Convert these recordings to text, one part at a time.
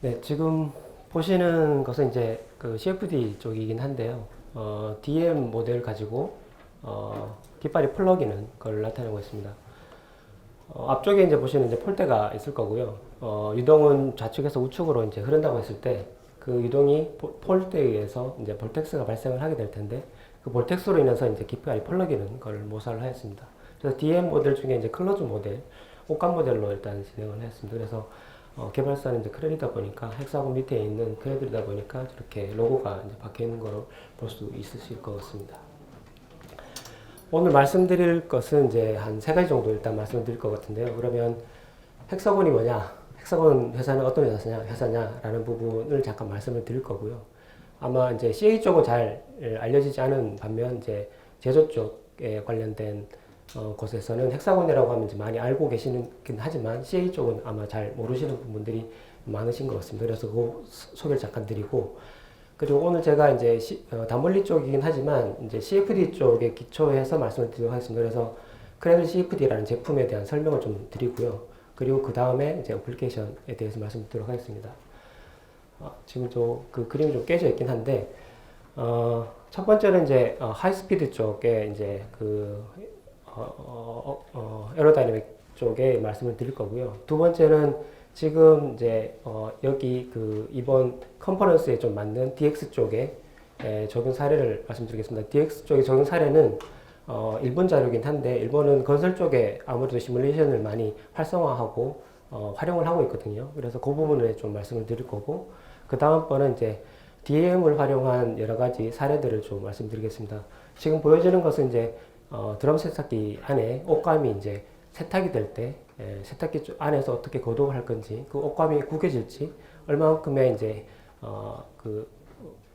네, 지금 보시는 것은 이제 그 CFD 쪽이긴 한데요. DM 모델 가지고 깃발이 플러기는 걸 나타내고 있습니다. 앞쪽에 이제 보시는 이제 폴대가 있을 거고요. 유동은 좌측에서 우측으로 이제 흐른다고 했을 때 그 유동이 폴대에 의해서 이제 볼텍스가 발생을 하게 될 텐데 그 볼텍스로 인해서 이제 깃발이 펄럭이는 걸 모사를 하였습니다. 그래서 DM 모델 중에 이제 클로즈 모델, 옷감 모델로 일단 진행을 했습니다. 그래서 개발사는 이제 크레디다 보니까 헥사곤 밑에 있는 크레디다 보니까 이렇게 로고가 이제 박혀 있는 거로 볼 수 있으실 것 같습니다. 오늘 말씀드릴 것은 이제 한 세 가지 정도 일단 말씀드릴 것 같은데요. 그러면 헥사곤이 뭐냐? 헥사곤 회사는 어떤 회사냐라는 부분을 잠깐 말씀을 드릴 거고요. 아마 이제 CA 쪽은 잘 알려지지 않은 반면 이제 제조 쪽에 관련된 곳에서는 헥사곤이라고 하면 이제 많이 알고 계시긴 하지만 CA 쪽은 아마 잘 모르시는 부분들이 많으신 것 같습니다. 그래서 그 소개를 잠깐 드리고 그리고 오늘 제가 이제 단물리 쪽이긴 하지만 이제 CFD 쪽에 기초해서 말씀을 드리도록 하겠습니다. 그래서 크레들 CFD라는 제품에 대한 설명을 좀 드리고요. 그리고 그 다음에 이제 어플리케이션에 대해서 말씀드리도록 하겠습니다. 지금 그 그림이 좀 깨져 있긴 한데 첫 번째는 이제 하이스피드 쪽에 이제 그 에어로다이내믹 쪽에 말씀을 드릴 거고요. 두 번째는 지금 이제 여기 그 이번 컨퍼런스에 좀 맞는 DX 쪽에 적용 사례를 말씀드리겠습니다. DX 쪽의 적용 사례는 일본 자료긴 한데 일본은 건설 쪽에 아무래도 시뮬레이션을 많이 활성화하고 활용을 하고 있거든요. 그래서 그 부분을 좀 말씀을 드릴 거고 그 다음번은 이제 DM을 활용한 여러 가지 사례들을 좀 말씀드리겠습니다. 지금 보여지는 것은 이제 드럼 세탁기 안에 옷감이 이제 세탁이 될 때 세탁기 안에서 어떻게 거동을 할 건지 그 옷감이 구겨질지 얼마만큼의 이제 그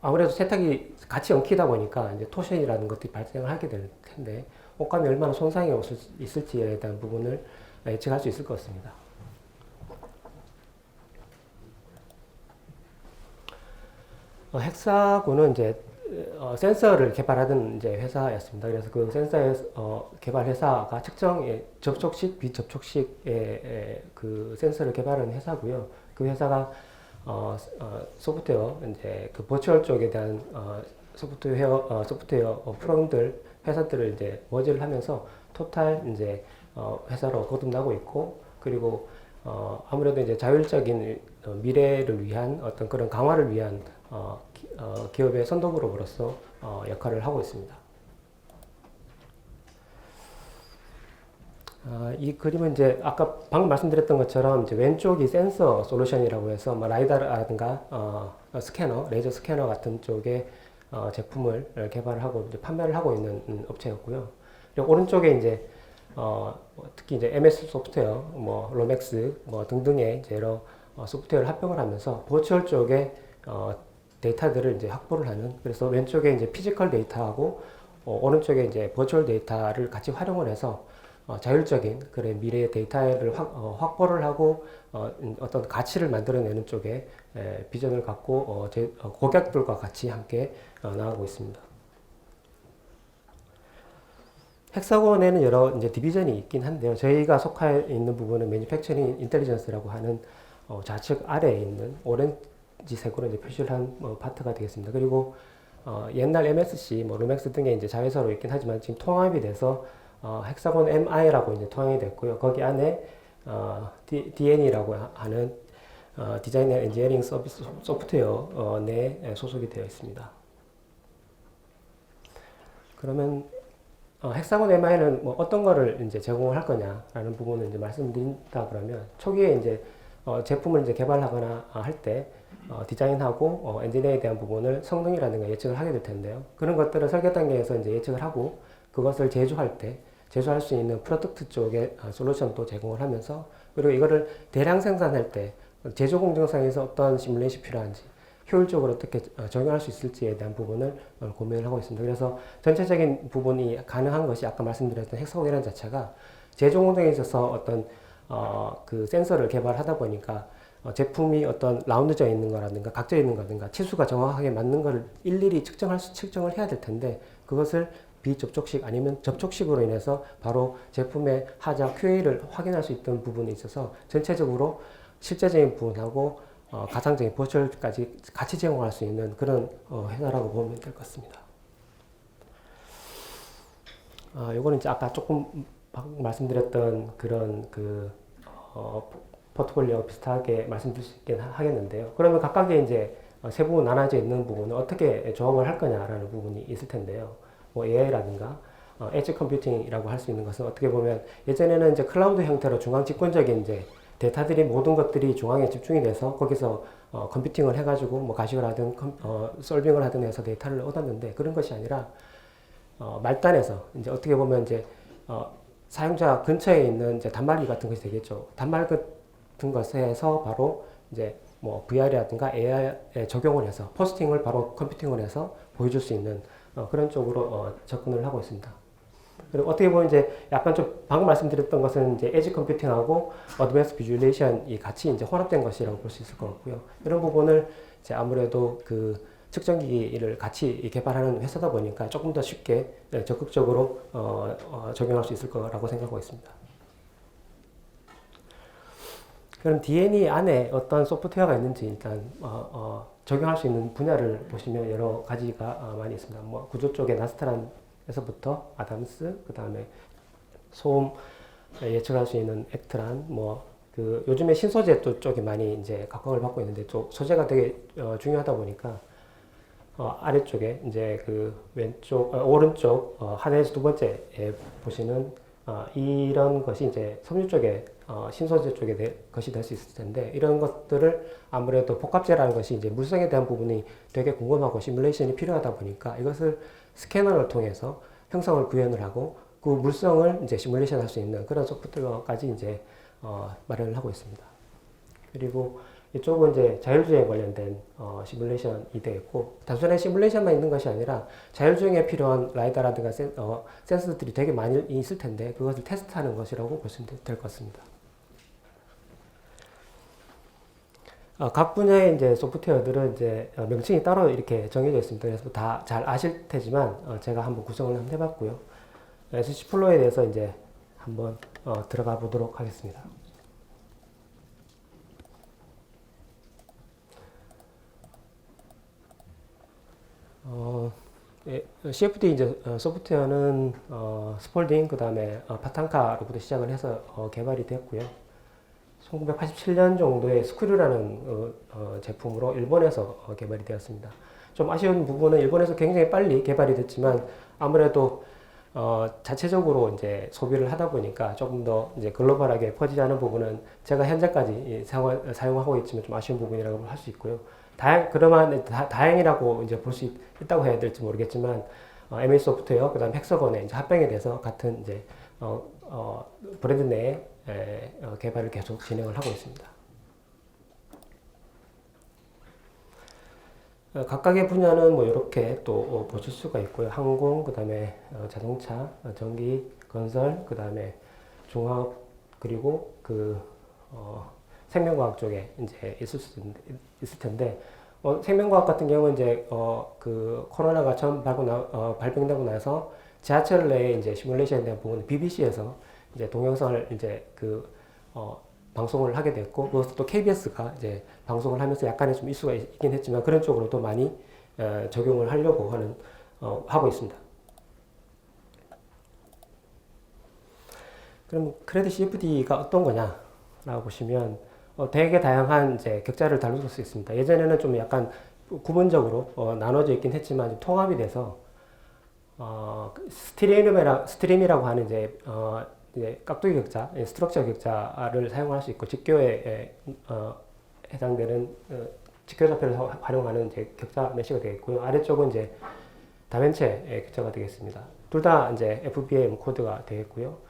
아무래도 세탁이 같이 엉키다 보니까 이제 토션이라는 것들이 발생을 하게 될 텐데 옷감이 얼마나 손상이 있을지에 대한 부분을 예측할 수 있을 것 같습니다. 헥사곤은 이제 센서를 개발하던 이제 회사였습니다. 그래서 그 센서의 개발 회사가 측정의 접촉식, 비접촉식의 그 센서를 개발한 회사고요. 그 회사가 소프트웨어 이제 그 버추얼 쪽에 대한 소프트웨어 프로그램들 회사들을 이제 머지를 하면서 토탈 이제 회사로 거듭나고 있고 그리고 아무래도 이제 자율적인 미래를 위한 어떤 그런 강화를 위한 기업의 선도그룹으로서 역할을 하고 있습니다. 이 그림은 이제 아까 방금 말씀드렸던 것처럼 이제 왼쪽이 센서 솔루션이라고 해서 뭐 라이다라든가 스캐너, 레이저 스캐너 같은 쪽의 제품을 개발을 하고 이제 판매를 하고 있는 업체였고요. 그리고 오른쪽에 이제 특히 이제 MS 소프트웨어, 뭐 로맥스, 뭐 등등의 이제 여러 소프트웨어를 합병을 하면서 버추얼 쪽에 데이터들을 이제 확보를 하는 그래서 왼쪽에 이제 피지컬 데이터하고 오른쪽에 이제 버추얼 데이터를 같이 활용을 해서 자율적인 그런 미래의 데이터를 확보를 하고 어떤 가치를 만들어내는 쪽에 비전을 갖고 고객들과 같이 함께 나가고 있습니다. 헥사곤에는 여러 이제 디비전이 있긴 한데요. 저희가 속해 있는 부분은 매니팩처링 인텔리전스라고 하는 좌측 아래에 있는 오렌지색으로 이제 표시를 한 파트가 되겠습니다. 그리고 옛날 MSC, 뭐 루맥스 등의 이제 자회사로 있긴 하지만 지금 통합이 돼서 헥사곤 MI라고 이제 통합이 됐고요. 거기 안에 DN이라고 하는 디자인 앤 엔지니어링 서비스 소프트웨어 내에 소속이 되어 있습니다. 그러면 헥사곤 MI는 뭐 어떤 거를 이제 제공을 할 거냐라는 부분을 이제 말씀드린다 그러면 초기에 이제 제품을 이제 개발하거나 할 때 디자인하고 엔지니어에 대한 부분을 성능이라든가 예측을 하게 될 텐데요. 그런 것들을 설계 단계에서 이제 예측을 하고 그것을 제조할 수 있는 프로덕트 쪽에 솔루션도 제공을 하면서 그리고 이거를 대량 생산할 때 제조 공정상에서 어떤 시뮬레이션이 필요한지 효율적으로 어떻게 적용할 수 있을지에 대한 부분을 고민을 하고 있습니다. 그래서 전체적인 부분이 가능한 것이 아까 말씀드렸던 헥사곤이라는 자체가 제조 공정에 있어서 어떤 그 센서를 개발하다 보니까 제품이 어떤 라운드져 있는 거라든가 각져 있는 거라든가 치수가 정확하게 맞는 것을 일일이 측정을 해야 될 텐데 그것을 비접촉식 아니면 접촉식으로 인해서 바로 제품의 하자 QA를 확인할 수 있던 부분에 있어서 전체적으로 실제적인 부분하고 가상적인 버추얼까지 같이 제공할 수 있는 그런 회사라고 보면 될 것 같습니다. 요거는 이제 아까 조금 말씀드렸던 그런 포트폴리오 비슷하게 말씀드릴 수 있긴 하겠는데요. 그러면 각각의 이제 세부 나눠져 있는 부분을 어떻게 조합을 할 거냐라는 부분이 있을 텐데요. 뭐 AI라든가 엣지 컴퓨팅이라고 할 수 있는 것은 어떻게 보면 예전에는 이제 클라우드 형태로 중앙 집권적인 이제 데이터들이 모든 것들이 중앙에 집중이 돼서 거기서 컴퓨팅을 해가지고 뭐 가식을 하든 솔빙을 하든 해서 데이터를 얻었는데 그런 것이 아니라 말단에서 이제 어떻게 보면 이제 사용자 근처에 있는 이제 단말기 같은 것이 되겠죠. 단말 같은 것에서 바로 이제 뭐 VR이라든가 AI에 적용을 해서 포스팅을 바로 컴퓨팅을 해서 보여줄 수 있는 그런 쪽으로 접근을 하고 있습니다. 그리고 어떻게 보면 이제 약간 좀 방금 말씀드렸던 것은 이제 에지 컴퓨팅하고 어드밴스 비주얼레이션이 같이 이제 혼합된 것이라고 볼 수 있을 것 같고요. 이런 부분을 이제 아무래도 그 측정기를 같이 개발하는 회사다 보니까 조금 더 쉽게 적극적으로 적용할 수 있을 거라고 생각하고 있습니다. 그럼 D&E 안에 어떤 소프트웨어가 있는지 일단 적용할 수 있는 분야를 보시면 여러 가지가 많이 있습니다. 뭐 구조 쪽에 나스트란에서부터 아담스, 그 다음에 소음 예측할 수 있는 액트란, 요즘에 신소재 쪽이 많이 이제 각광을 받고 있는데 또 소재가 되게 중요하다 보니까 아래쪽에 이제 오른쪽 하나에서 두 번째에 보시는 이런 것이 이제 섬유 쪽에 신소재 쪽에 것이 될 수 있을 텐데 이런 것들을 아무래도 복합재라는 것이 이제 물성에 대한 부분이 되게 궁금하고 시뮬레이션이 필요하다 보니까 이것을 스캐너를 통해서 형성을 구현을 하고 그 물성을 이제 시뮬레이션 할 수 있는 그런 소프트웨어까지 이제 마련을 하고 있습니다. 그리고 이쪽은 이제 자율주행에 관련된 시뮬레이션이 되어 있고 단순히 시뮬레이션만 있는 것이 아니라 자율주행에 필요한 라이다라든가 센서들이 되게 많이 있을 텐데 그것을 테스트하는 것이라고 보시면 될 것 같습니다. 각 분야의 이제 소프트웨어들은 이제 명칭이 따로 이렇게 정해져 있습니다. 그래서 다 잘 아실 테지만 제가 한번 구성을 한번 해봤고요. SC 플로에 대해서 이제 한번 들어가 보도록 하겠습니다. CFD 이제 소프트웨어는 스폴딩 그 다음에 파탄카로부터 시작을 해서 개발이 됐고요. 1987년 정도에 스크류라는 제품으로 일본에서 개발이 되었습니다. 좀 아쉬운 부분은 일본에서 굉장히 빨리 개발이 됐지만 아무래도 자체적으로 이제 소비를 하다 보니까 조금 더 이제 글로벌하게 퍼지지 않은 부분은 제가 현재까지 사용하고 있지만 좀 아쉬운 부분이라고 할 수 있고요. 그러면 다행이라고 이제 볼 수 있다고 해야 될지 모르겠지만 MA 소프트웨어 그다음 헥서건에 이제 합병이 돼서 같은 이제 브랜드 내에 개발을 계속 진행을 하고 있습니다. 각각의 분야는 뭐 이렇게 또 보실 수가 있고요. 항공, 그 다음에 자동차, 전기, 건설, 그 다음에 종합, 그리고 생명과학 쪽에 이제 있을 텐데, 생명과학 같은 경우는 이제 코로나가 처음 발병되고 나서 지하철 내에 이제 시뮬레이션에 대한 부분은 BBC에서 이제 동영상을 이제 방송을 하게 됐고, 그것도 또 KBS가 이제 방송을 하면서 약간의 좀 이슈가 있긴 했지만 그런 쪽으로도 많이 적용을 하려고 하고 있습니다. 그럼 크레딧 CFD가 어떤 거냐라고 보시면 되게 다양한 이제 격자를 다룰 수 있습니다. 예전에는 좀 약간 구분적으로 나눠져 있긴 했지만 좀 통합이 돼서 스트림이라고 하는 이제 깍두기 격자, 스트럭처 격자를 사용할 수 있고 직교에 해당되는 직교 좌표를 활용하는 이제 격자 메시가 되겠고요. 아래쪽은 이제 다면체 격자가 되겠습니다. 둘 다 이제 FBM 코드가 되겠고요.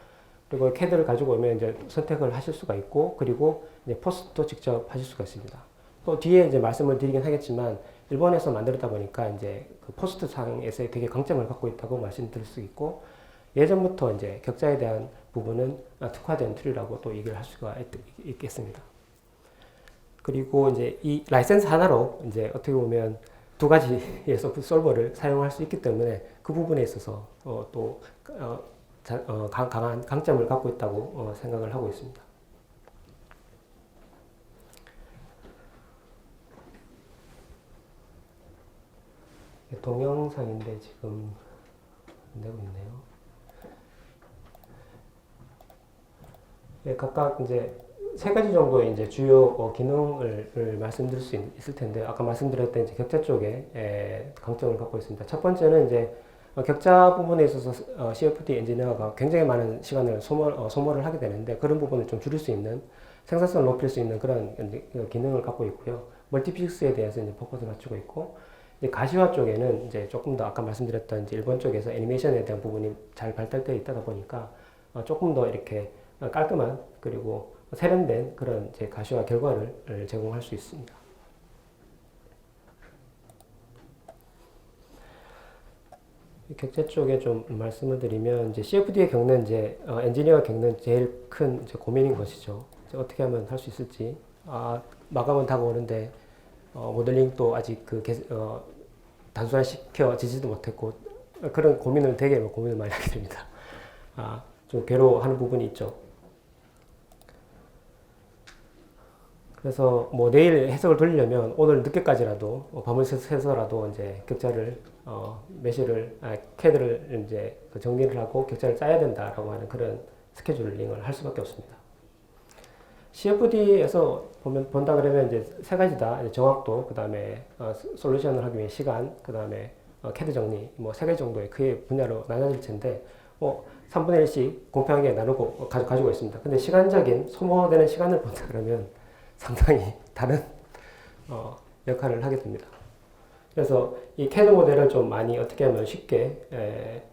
그리고 CAD를 가지고 오면 이제 선택을 하실 수가 있고, 그리고 이제 포스도 직접 하실 수가 있습니다. 또 뒤에 이제 말씀을 드리긴 하겠지만, 일본에서 만들었다 보니까 이제 그 포스트 상에서 되게 강점을 갖고 있다고 말씀드릴 수 있고, 예전부터 이제 격자에 대한 부분은 특화된 툴이라고 또 얘기를 할 수가 있겠습니다. 그리고 이제 이 라이센스 하나로 이제 어떻게 보면 두 가지의 솔버를 사용할 수 있기 때문에 그 부분에 있어서 또 강한 강점을 갖고 있다고 생각을 하고 있습니다. 동영상인데 지금 안 되고 있네요. 예, 각각 이제 세 가지 정도의 이제 주요 기능을 말씀드릴 수 있을 텐데, 아까 말씀드렸던 이제 격자 쪽에 강점을 갖고 있습니다. 첫 번째는 이제 격자 부분에 있어서 CFD 엔지니어가 굉장히 많은 시간을 소모를 하게 되는데, 그런 부분을 좀 줄일 수 있는, 생산성을 높일 수 있는 그런 기능을 갖고 있고요. 멀티피직스에 대해서 이제 포커스를 맞추고 있고, 이제 가시화 쪽에는 이제 조금 더 아까 말씀드렸던 이제 일본 쪽에서 애니메이션에 대한 부분이 잘 발달되어 있다 보니까 조금 더 이렇게 깔끔한, 그리고 세련된 그런 이제 가시화 결과를 제공할 수 있습니다. 격자 쪽에 좀 말씀을 드리면, 이제 CFD에 겪는 이제 엔지니어가 겪는 제일 큰 이제 고민인 것이죠. 이제 어떻게 하면 할 수 있을지. 마감은 다가오는데 모델링도 아직 단순화시켜지지도 못했고, 그런 고민을 되게 고민을 많이 하게 됩니다. 좀 괴로워하는 부분이 있죠. 그래서 뭐 내일 해석을 돌리려면 오늘 늦게까지라도 밤을 새서라도 이제 격자를 캐드를 이제 정리를 하고 격자를 짜야 된다라고 하는 그런 스케줄링을 할 수밖에 없습니다. CFD에서 본다 그러면 이제 세 가지다. 정확도, 그 다음에 솔루션을 하기 위해 시간, 그 다음에 캐드 정리, 뭐 세 가지 정도의 크게 분야로 나눠질 텐데, 3분의 1씩 공평하게 나누고 가지고 있습니다. 근데 시간적인 소모되는 시간을 본다 그러면 상당히 다른 역할을 하게 됩니다. 그래서 이 캐드 모델을 좀 많이 어떻게 하면 쉽게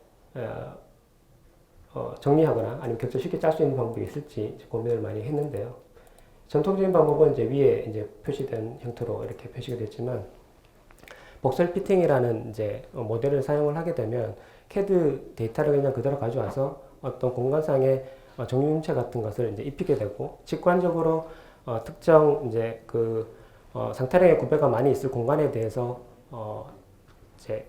정리하거나 아니면 격자 쉽게 짤 수 있는 방법이 있을지 고민을 많이 했는데요. 전통적인 방법은 이제 위에 이제 표시된 형태로 이렇게 표시가 됐지만, 복설 피팅이라는 이제 모델을 사용을 하게 되면 캐드 데이터를 그냥 그대로 가져와서 어떤 공간상의 정육체 같은 것을 이제 입히게 되고, 직관적으로 특정 이제 상태량의 구배가 많이 있을 공간에 대해서 이제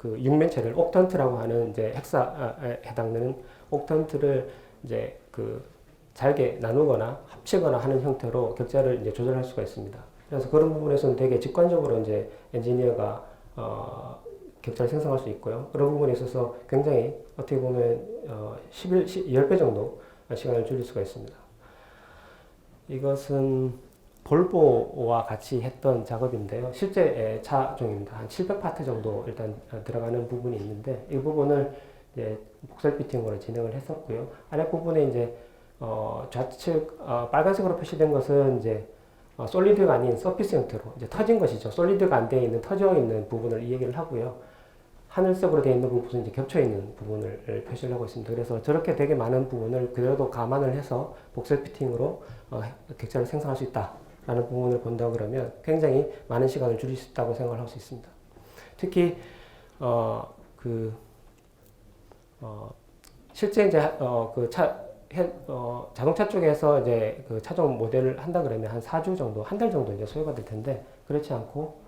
육면체를 옥턴트라고 하는 이제 헥사에 해당되는 옥턴트를 이제 잘게 나누거나 합치거나 하는 형태로 격자를 이제 조절할 수가 있습니다. 그래서 그런 부분에서는 되게 직관적으로 이제 엔지니어가 격자를 생성할 수 있고요. 그런 부분에 있어서 굉장히 어떻게 보면 10배 정도 시간을 줄일 수가 있습니다. 이것은 볼보와 같이 했던 작업인데요. 실제 차종입니다. 한 700파트 정도 일단 들어가는 부분이 있는데, 이 부분을 이제 복설 피팅으로 진행을 했었고요. 아랫부분에 이제 좌측 빨간색으로 표시된 것은 이제 솔리드가 아닌 서피스 형태로 이제 터진 것이죠. 솔리드가 안 되어 있는 터져 있는 부분을 이 얘기를 하고요. 하늘색으로 되어 있는 부분은 이제 겹쳐 있는 부분을 표시를 하고 있습니다. 그래서 저렇게 되게 많은 부분을 그래도 감안을 해서 복설 피팅으로 격자를 생성할 수 있다라는 부분을 본다 그러면 굉장히 많은 시간을 줄일 수 있다고 생각을 할 수 있습니다. 특히 실제 이제 자동차 쪽에서 이제 차종 모델을 한다 그러면 한 4주 정도, 한 달 정도 이제 소요가 될 텐데, 그렇지 않고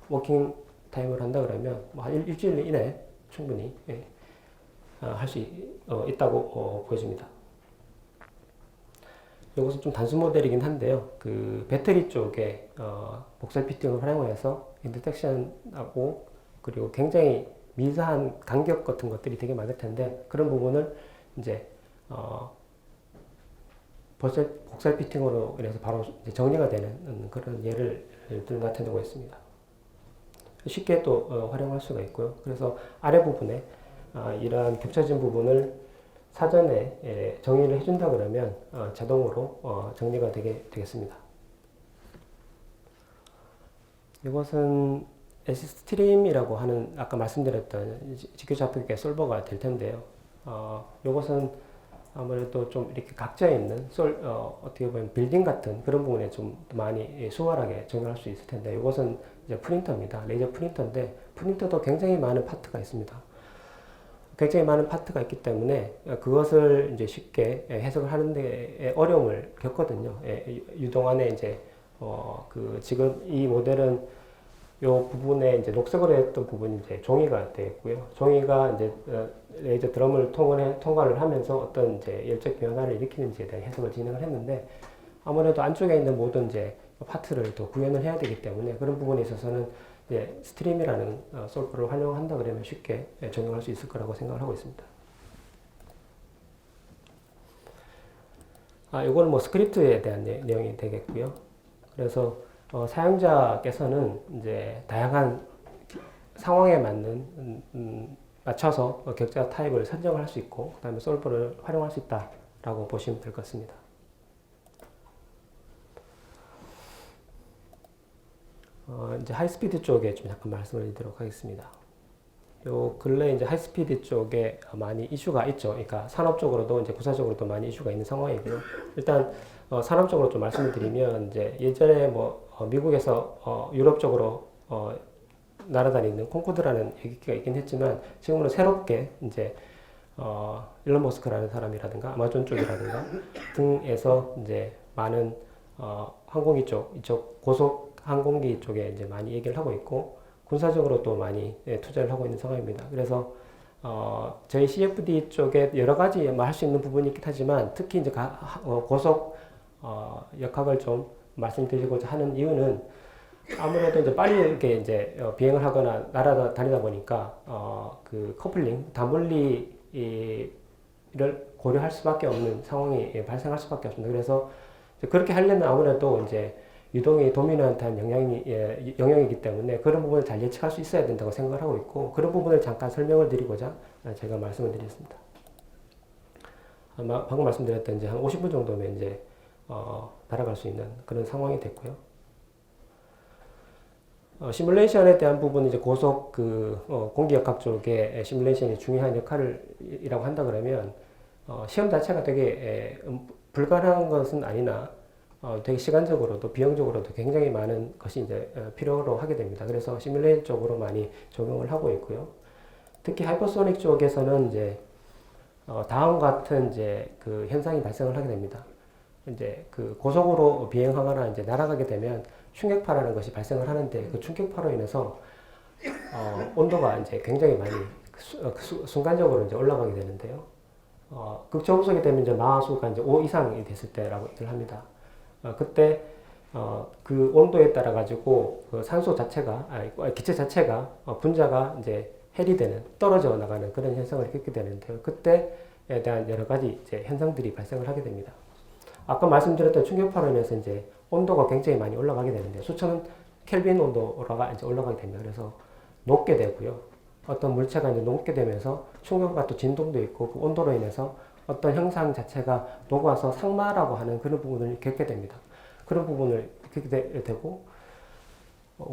워킹 타임을 한다 그러면 한 일주일 이내 충분히 할 수 있다고 보여집니다. 이것은 좀 단순 모델이긴 한데요. 배터리 쪽에 복설 피팅을 활용해서 인터섹션하고, 그리고 굉장히 미세한 간격 같은 것들이 되게 많을 텐데, 그런 부분을 이제 복설 피팅으로 인해서 바로 정리가 되는 그런 예를 나타내고 있습니다. 쉽게 또 활용할 수가 있고요. 그래서 아래 부분에 이러한 겹쳐진 부분을 사전에 정리를 해준다 그러면 자동으로 정리가 되겠습니다. 이것은 S스트림이라고 하는 아까 말씀드렸던 직교좌표계 솔버가 될 텐데요. 이것은 아무래도 좀 이렇게 각져 있는 어떻게 보면 빌딩 같은 그런 부분에 좀 많이 수월하게 적용할 수 있을 텐데, 이것은 이제 프린터입니다. 레이저 프린터인데, 프린터도 굉장히 많은 파트가 있습니다. 굉장히 많은 파트가 있기 때문에 그것을 이제 쉽게 해석을 하는 데 어려움을 겪거든요. 유동안에 이제 지금 이 모델은 이 부분에 이제 녹색으로 했던 부분이 이제 종이가 되어 있고요. 종이가 이제 레이저 드럼을 통과를 하면서 어떤 이제 열적 변화를 일으키는지에 대한 해석을 진행을 했는데, 아무래도 안쪽에 있는 모든 이제 파트를 또 구현을 해야 되기 때문에 그런 부분에 있어서는 스트림이라는 솔버를 활용한다 그러면 쉽게 적용할 수 있을 거라고 생각을 하고 있습니다. 이거는 뭐 스크립트에 대한 내용이 되겠고요. 그래서 사용자께서는 이제 다양한 상황에 맞춰서 격자 타입을 선정을 할 수 있고, 그 다음에 솔버를 활용할 수 있다라고 보시면 될 것 같습니다. 이제 하이스피드 쪽에 좀 잠깐 말씀을 드리도록 하겠습니다. 요 근래 이제 하이스피드 쪽에 많이 이슈가 있죠. 그러니까 산업적으로도 이제 구사적으로도 많이 이슈가 있는 상황이고요. 일단 산업적으로 좀 말씀을 드리면 이제 예전에 뭐 미국에서 유럽 쪽으로 날아다니는 콩코드라는 얘기가 있긴 했지만 지금은 새롭게 이제 일론 머스크라는 사람이라든가 아마존 쪽이라든가 등에서 이제 많은 항공기 이쪽 고속 항공기 쪽에 이제 많이 얘기를 하고 있고 군사적으로 또 많이 투자를 하고 있는 상황입니다. 그래서 저희 CFD 쪽에 여러 가지 할 수 있는 부분이 있긴 하지만 특히 이제 고속 역학을 좀 말씀드리고자 하는 이유는 아무래도 이제 빨리 이렇게 이제 비행을 하거나 날아다니다 보니까 그 커플링 단분리를 고려할 수밖에 없는 상황이 발생할 수밖에 없습니다. 그래서 그렇게 하려면 아무래도 이제 유동이 도미넌트한 영역이기 때문에 그런 부분을 잘 예측할 수 있어야 된다고 생각을 하고 있고, 그런 부분을 잠깐 설명을 드리고자 제가 말씀을 드렸습니다. 아마 방금 말씀드렸던 이제 한 50분 정도면 이제 날아갈 수 있는 그런 상황이 됐고요. 시뮬레이션에 대한 부분은 이제 고속 공기역학 쪽에 시뮬레이션이 중요한 역할이라고 한다 그러면 시험 자체가 되게 불가능한 것은 아니나 되게 시간적으로도 비용적으로도 굉장히 많은 것이 이제 필요로 하게 됩니다. 그래서 시뮬레이션 쪽으로 많이 적용을 하고 있고요. 특히 하이퍼소닉 쪽에서는 이제 다음과 같은 이제 그 현상이 발생을 하게 됩니다. 이제 그 고속으로 비행하거나 이제 날아가게 되면 충격파라는 것이 발생을 하는데 그 충격파로 인해서 온도가 이제 굉장히 많이 순간적으로 이제 올라가게 되는데요. 극저음속이 되면 이제 마하수가 이제 5 이상이 됐을 때라고 얘기를 합니다. 그때 그 온도에 따라 가지고 그 산소 자체가 기체 자체가 분자가 이제 해리되는 떨어져 나가는 그런 현상을 겪게 되는데요. 그때에 대한 여러 가지 이제 현상들이 발생을 하게 됩니다. 아까 말씀드렸던 충격파로 인해서 이제 온도가 굉장히 많이 올라가게 되는데 수천 켈빈 온도가 이제 올라가게 됩니다. 그래서 녹게 되고요. 어떤 물체가 이제 녹게 되면서 충격과 또 진동도 있고 그 온도로 인해서 어떤 형상 자체가 녹아서 상마라고 하는 그런 부분을 겪게 됩니다. 그런 부분을 겪게 되고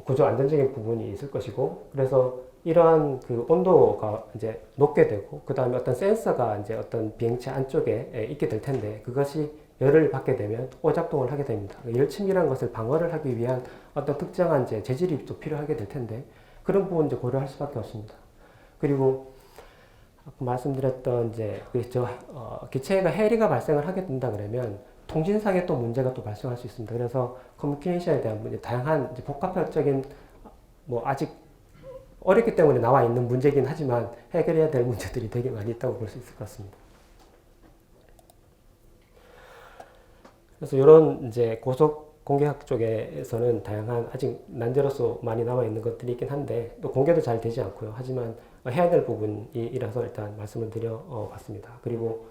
구조 안전적인 부분이 있을 것이고, 그래서 이러한 그 온도가 이제 높게 되고 그 다음에 어떤 센서가 이제 어떤 비행체 안쪽에 있게 될 텐데 그것이 열을 받게 되면 오작동을 하게 됩니다. 열침이라는 것을 방어를 하기 위한 어떤 특정한 이제 재질이 또 필요하게 될 텐데 그런 부분 이제 고려할 수밖에 없습니다. 그리고 말씀드렸던 이제 기체가 해리가 발생을 하게 된다 그러면 통신상에 또 문제가 또 발생할 수 있습니다. 그래서 커뮤니케이션에 대한 문제, 다양한 이제 복합적인 뭐 아직 어렵기 때문에 나와 있는 문제긴 하지만 해결해야 될 문제들이 되게 많이 있다고 볼 수 있을 것 같습니다. 그래서 이런 이제 고속 공개학 쪽에서는 다양한 아직 난제로서 많이 남아 있는 것들이 있긴 한데 또 공개도 잘 되지 않고요. 하지만 해야 될 부분이라서 일단 말씀을 드려봤습니다. 그리고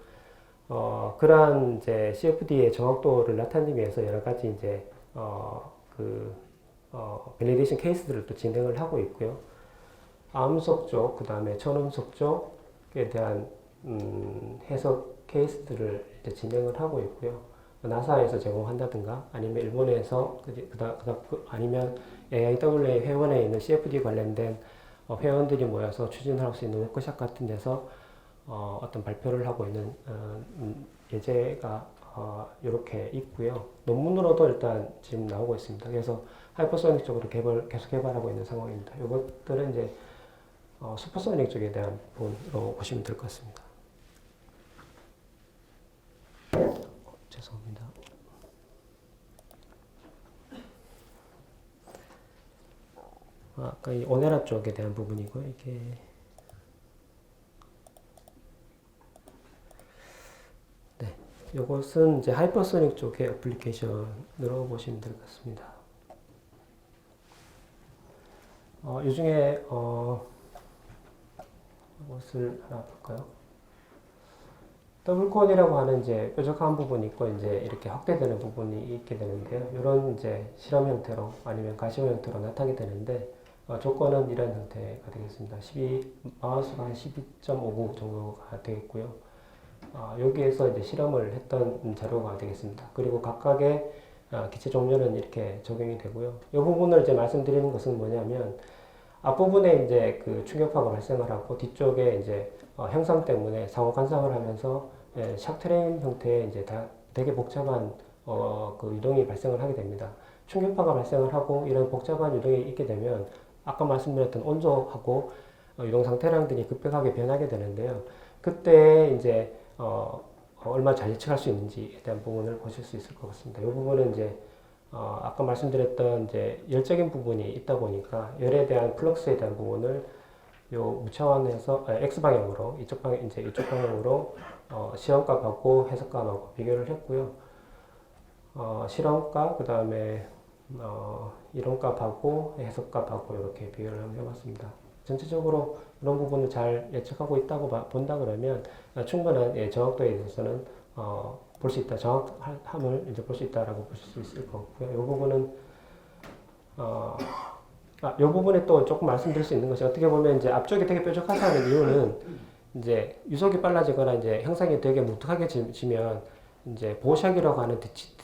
그러한 이제 CFD의 정확도를 나타내기 위해서 여러 가지 이제 밸리데이션 케이스들을 또 진행을 하고 있고요. 암음속 쪽, 그 다음에 천음속 쪽에 대한 해석 케이스들을 이제 진행을 하고 있고요. 나사에서 제공한다든가 아니면 일본에서 아니면 AIWA 회원에 있는 CFD 관련된 회원들이 모여서 추진을 할 수 있는 워크숍 같은 데서 어떤 발표를 하고 있는 예제가 이렇게 있고요. 논문으로도 일단 지금 나오고 있습니다. 그래서 하이퍼소닉 쪽으로 계속 개발하고 있는 상황입니다. 이것들은 이제 슈퍼소닉 쪽에 대한 부분으로 보시면 될 것 같습니다. 죄송합니다. 아까 이 오네라 쪽에 대한 부분이고요. 이게 네, 이것은 이제 하이퍼소닉 쪽의 애플리케이션으로 보시면 될 것 같습니다. 이 중에 무엇을 하나 볼까요? 더블콘이라고 하는 이제 뾰족한 부분이 있고 이제 이렇게 확대되는 부분이 있게 되는데요. 이런 이제 실험 형태로 아니면 가시화 형태로 나타나게 되는데 조건은 이런 형태가 되겠습니다. 마우스가 한 12.59 정도가 되겠고요. 여기에서 이제 실험을 했던 자료가 되겠습니다. 그리고 각각의 기체 종류는 이렇게 적용이 되고요. 이 부분을 이제 말씀드리는 것은 뭐냐면 앞부분에 이제 그 충격파가 발생을 하고 뒤쪽에 이제 형상 때문에 상호 간섭을 하면서 샥트레인 형태의 이제 되게 복잡한 그 유동이 발생을 하게 됩니다. 충격파가 발생을 하고 이런 복잡한 유동이 있게 되면 아까 말씀드렸던 온도하고 유동 상태량들이 급격하게 변하게 되는데요. 그때 이제 얼마 잘 예측할 수 있는지에 대한 부분을 보실 수 있을 것 같습니다. 이 부분은 이제 아까 말씀드렸던 이제 열적인 부분이 있다 보니까 열에 대한 플럭스에 대한 부분을 요 무차원에서 x 방향으로 이쪽 방향으로 시험값하고 해석값하고 비교를 했고요. 실험값 그 다음에 이론값하고 해석값하고 이렇게 비교를 한번 해봤습니다. 전체적으로 이런 부분을 잘 예측하고 있다고 본다 그러면 충분한 정확도에 있어서는 볼 수 있다. 정확함을 이제 볼 수 있다라고 보실 수 있을 것 같고요. 이 부분은 이 부분에 또 조금 말씀드릴 수 있는 것이 어떻게 보면 이제 앞쪽이 되게 뾰족하다는 이유는 이제 유속이 빨라지거나 이제 형상이 되게 무뚝하게 지면 이제 보호샥이라고 하는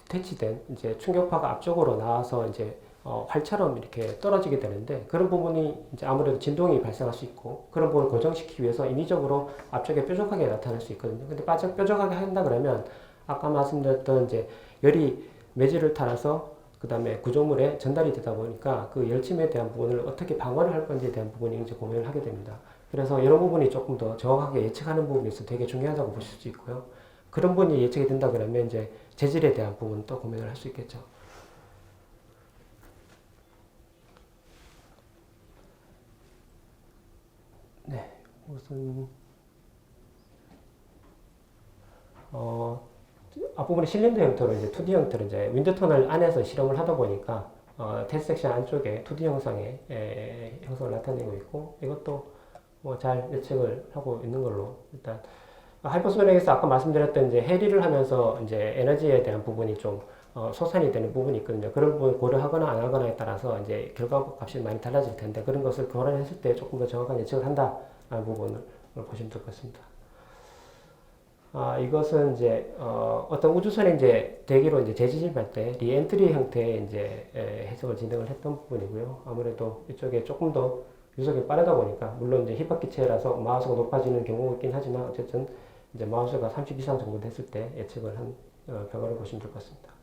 대치된 이제 충격파가 앞쪽으로 나와서 이제 활처럼 이렇게 떨어지게 되는데 그런 부분이 이제 아무래도 진동이 발생할 수 있고 그런 부분을 고정시키기 위해서 인위적으로 앞쪽에 뾰족하게 나타날 수 있거든요. 근데 뾰족하게 한다 그러면 아까 말씀드렸던 이제 열이 매질을 타서 그 다음에 구조물에 전달이 되다 보니까 그 열침에 대한 부분을 어떻게 방어를 할 건지에 대한 부분이 이제 고민을 하게 됩니다. 그래서 이런 부분이 조금 더 정확하게 예측하는 부분이 있어 되게 중요하다고 보실 수 있고요. 그런 부분이 예측이 된다 그러면 이제 재질에 대한 부분도 고민을 할 수 있겠죠. 네, 우선 앞부분에 실린더 형태로 이제 2D 형태로 이제 윈드 터널 안에서 실험을 하다 보니까 테스트 섹션 안쪽에 2D 형상의 형상을 나타내고 있고 이것도 뭐 잘 예측을 하고 있는 걸로 일단 하이퍼소닉에서 아까 말씀드렸던 이제 해리를 하면서 이제 에너지에 대한 부분이 좀 소산이 되는 부분이 있거든요. 그런 부분을 고려하거나 안 하거나에 따라서 이제 결과 값이 많이 달라질 텐데 그런 것을 고려했을 때 조금 더 정확한 예측을 한다라는 부분을 보시면 될 것 같습니다. 이것은 이제 어떤 우주선이 이제 대기로 이제 재진입할 때 리엔트리 형태의 이제 해석을 진행을 했던 부분이고요. 아무래도 이쪽에 조금 더 유속이 빠르다 보니까 물론 이제 힙합 기체라서 마우스가 높아지는 경우가 있긴 하지만 어쨌든 이제 마우스가 30 이상 정도 됐을 때 예측을 한 결과를 보시면 될 것 같습니다.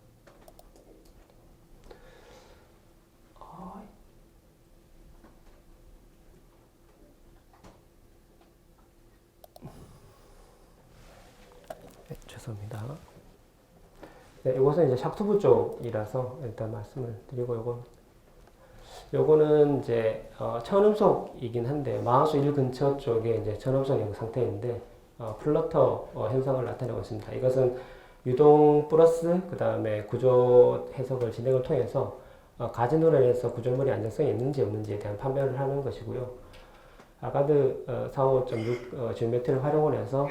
네, 죄송합니다. 네, 이것은 이제 샥투브 쪽이라서 일단 말씀을 드리고 요거는 이제 천음속이긴 한데 마우스 1 근처 쪽에 이제 천음속 상태인데 플러터 현상을 나타내고 있습니다. 이것은 유동 플러스 그 다음에 구조 해석을 진행을 통해서 가진논에서 구조물이 안정성이 있는지 없는지에 대한 판별을 하는 것이고요. 아가드 45.6 지오메트리를 활용을 해서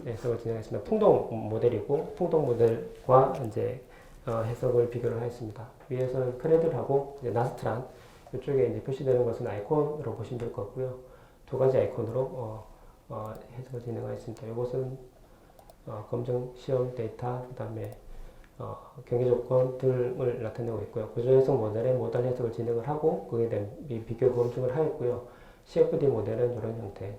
해석을 진행했습니다. 풍동 모델이고 풍동 모델과 이제 해석을 비교를 하였습니다. 위에서는 크레들하고 나스트란 이쪽에 이제 표시되는 것은 아이콘으로 보시면 될 것 같고요. 두 가지 아이콘으로 해석을 진행하였습니다. 이것은 검정 시험 데이터 그 다음에 경계 조건 등을 나타내고 있고요. 구조 해석 모델의 모달 해석을 진행을 하고 그에 대한 비교 검증을 하였고요. CFD 모델은 이런 형태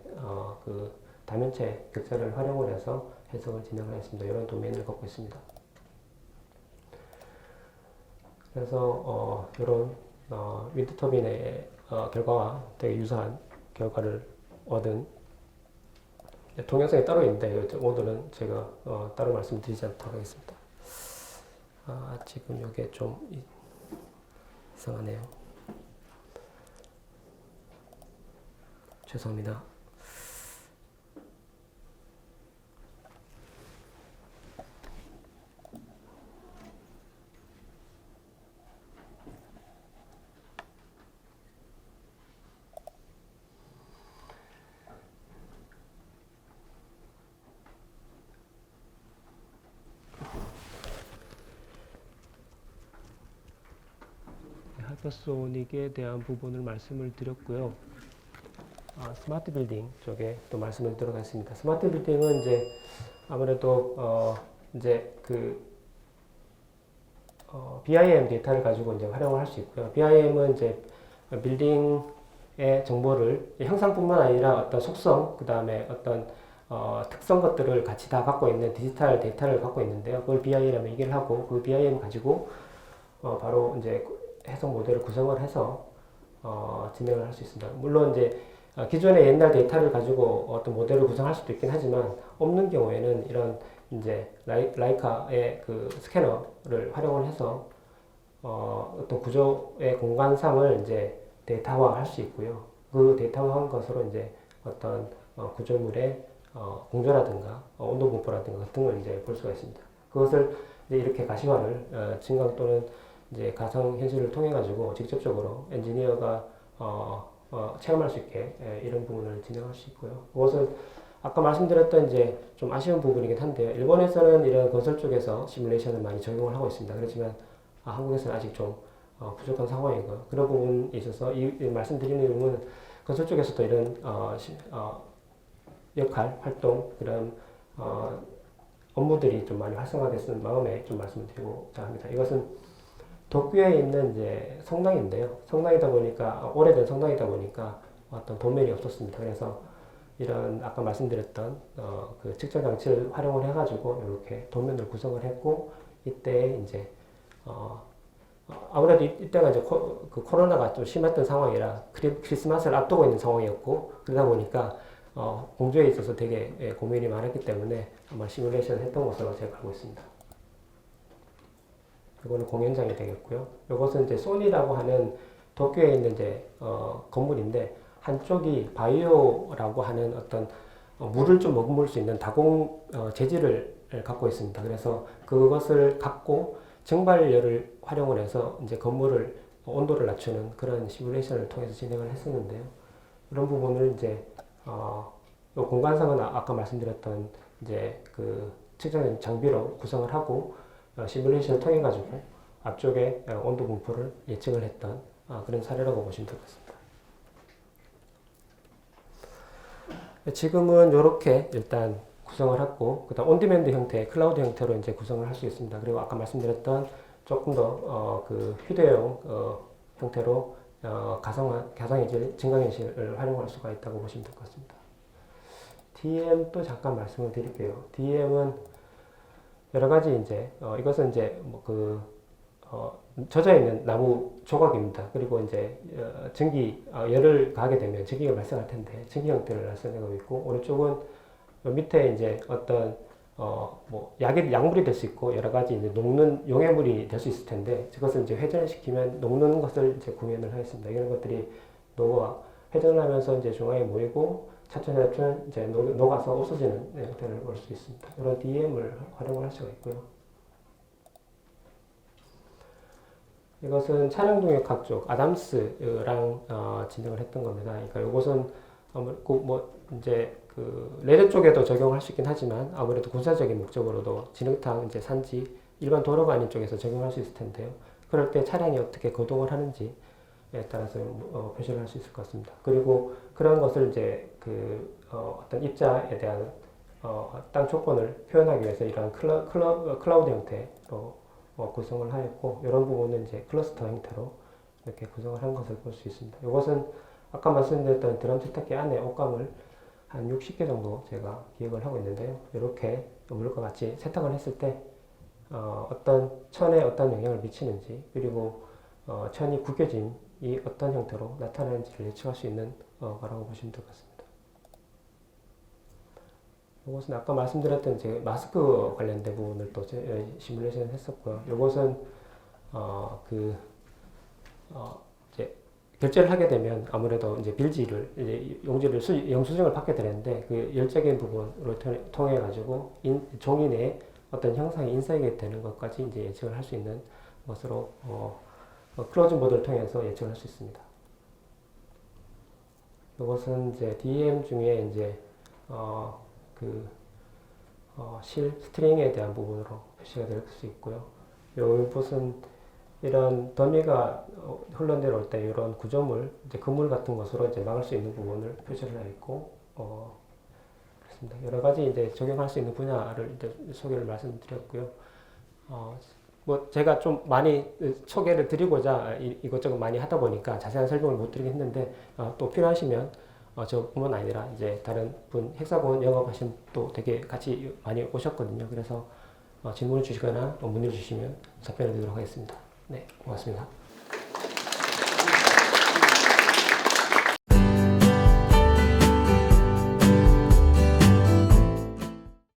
그 다면체 격자를 활용을 해서 해석을 진행을 했습니다. 이런 도메인을 갖고 있습니다. 그래서 이런 윈드 터빈의 결과와 되게 유사한 결과를 얻은 동영상이 따로 있는데 오늘은 제가 따로 말씀드리지 않도록 하겠습니다. 지금 이게 좀 이상하네요. 죄송합니다. 서스오닉에 대한 부분을 말씀을 드렸고요. 스마트 빌딩 쪽에 또 말씀을 들어갔습니다. 스마트 빌딩은 이제 아무래도 이제 BIM 데이터를 가지고 이제 활용을 할 수 있고요. BIM은 이제 빌딩의 정보를 형상뿐만 아니라 어떤 속성, 그 다음에 어떤 특성 것들을 같이 다 갖고 있는 디지털 데이터를 갖고 있는데요. 그걸 BIM이라고 얘기를 하고 그 BIM 가지고 바로 이제 해석 모델을 구성을 해서 진행을 할 수 있습니다. 물론 이제 기존의 옛날 데이터를 가지고 어떤 모델을 구성할 수도 있긴 하지만 없는 경우에는 이런 이제 라이카의 그 스캐너를 활용을 해서 어떤 구조의 공간상을 이제 데이터화할 수 있고요. 그 데이터화한 것으로 이제 어떤 구조물의 공조라든가 온도 분포라든가 같은 걸 이제 볼 수가 있습니다. 그것을 이제 이렇게 가시화를 증강 또는 이제 가상 현실을 통해 가지고 직접적으로 엔지니어가 체험할 수 있게 이런 부분을 진행할 수 있고요. 그것은 아까 말씀드렸던 이제 좀 아쉬운 부분이긴 한데요. 일본에서는 이런 건설 쪽에서 시뮬레이션을 많이 적용을 하고 있습니다. 그렇지만 한국에서는 아직 좀 부족한 상황이고요. 그런 부분에 있어서 이 말씀드리는 이유는 건설 쪽에서도 이런 역할, 활동, 그런 업무들이 좀 많이 활성화됐는 마음에 좀 말씀을 드리고자 합니다. 이것은 도쿄에 있는 이제 성당인데요. 성당이다 보니까 오래된 성당이다 보니까 어떤 도면이 없었습니다. 그래서 이런 아까 말씀드렸던 그 측정 장치를 활용을 해가지고 이렇게 도면을 구성을 했고 이때 이제 아무래도 이때가 이제 그 코로나가 좀 심했던 상황이라 크리스마스를 앞두고 있는 상황이었고 그러다 보니까 공조에 있어서 되게 고민이 많았기 때문에 아마 시뮬레이션 했던 것으로 제가 알고 있습니다. 이거는 공연장이 되겠고요. 이것은 이제 소니라고 하는 도쿄에 있는 이제 건물인데 한쪽이 바이오라고 하는 어떤 물을 좀 머금을 수 있는 다공 재질을 갖고 있습니다. 그래서 그것을 갖고 증발열을 활용을 해서 이제 건물을 온도를 낮추는 그런 시뮬레이션을 통해서 진행을 했었는데요. 이런 부분을 이제 공간상은 아까 말씀드렸던 이제 그 측정 장비로 구성을 하고 시뮬레이션을 통해 가지고 앞쪽에 온도 분포를 예측을 했던 그런 사례라고 보시면 될 것 같습니다. 지금은 이렇게 일단 구성을 했고 그다음 온디맨드 형태, 클라우드 형태로 이제 구성을 할 수 있습니다. 그리고 아까 말씀드렸던 조금 더 그 휴대용 형태로 가상현실, 증강현실을 활용할 수가 있다고 보시면 될 것 같습니다. DM도 잠깐 말씀을 드릴게요. DM은 여러 가지 이제 이것은 이제 젖어 있는 나무 조각입니다. 그리고 이제 전기 열을 가하게 되면 전기가 발생할 텐데 전기 형태를 나타내고 있고 오른쪽은 밑에 이제 어떤 약물이 될 수 있고 여러 가지 이제 녹는 용해물이 될 수 있을 텐데 그것을 이제 회전시키면 녹는 것을 이제 구현을 하였습니다. 이런 것들이 회전하면서 이제 중앙에 모이고 차츰차츰 이제 녹아서 없어지는 형태를 볼 수 있습니다. 이런 DM을 활용을 할 수가 있고요. 이것은 차량 동역학 쪽 아담스랑 진행을 했던 겁니다. 그러니까 이것은 이제 그 레드 쪽에도 적용할 수 있긴 하지만 아무래도 군사적인 목적으로도 진흙탕 이제 산지 일반 도로가 아닌 쪽에서 적용할 수 있을 텐데요. 그럴 때 차량이 어떻게 거동을 하는지에 따라서 표시를 할 수 있을 것 같습니다. 그리고 그런 것을 이제 어떤 입자에 대한 땅 조건을 표현하기 위해서 이런 클라우드 형태로 구성을 하였고 이런 부분은 이제 클러스터 형태로 이렇게 구성을 한 것을 볼 수 있습니다. 이것은 아까 말씀드렸던 드럼 세탁기 안에 옷감을 한 60개 정도 제가 기억을 하고 있는데요. 이렇게 물과 같이 세탁을 했을 때 어떤 천에 어떤 영향을 미치는지 그리고 천이 구겨짐이 어떤 형태로 나타나는지를 예측할 수 있는 거라고 보시면 될 것 같습니다. 이것은 아까 말씀드렸던 제 마스크 관련된 부분을 또 시뮬레이션 했었고요. 이것은 이제 결제를 하게 되면 아무래도 이제 빌지를 이제 용지를 영수증을 받게 되는데 그 열적인 부분으로 통해 가지고 종이 내에 어떤 형상이 인쇄가 되는 것까지 이제 예측을 할 수 있는 것으로 클로즈 모드를 통해서 예측을 할 수 있습니다. 이것은 이제 DM 중에 이제 실 스트링에 대한 부분으로 표시가 될 수 있고요. 이것은 이런 더미가 흘러내려올 때 이런 구조물, 이제 그물 같은 것으로 이제 막을 수 있는 부분을 표시를 해 있고, 그렇습니다. 여러 가지 이제 적용할 수 있는 분야를 이제 소개를 말씀드렸고요. 뭐 제가 좀 많이 소개를 드리고자 이것저것 많이 하다 보니까 자세한 설명을 못 드리긴 했는데, 또 필요하시면 저뿐만 아니라 이제 다른 분 헥사곤 영업하신 또 되게 같이 많이 오셨거든요. 그래서 질문을 주시거나 문의를 주시면 답변을 드리도록 하겠습니다. 네, 고맙습니다.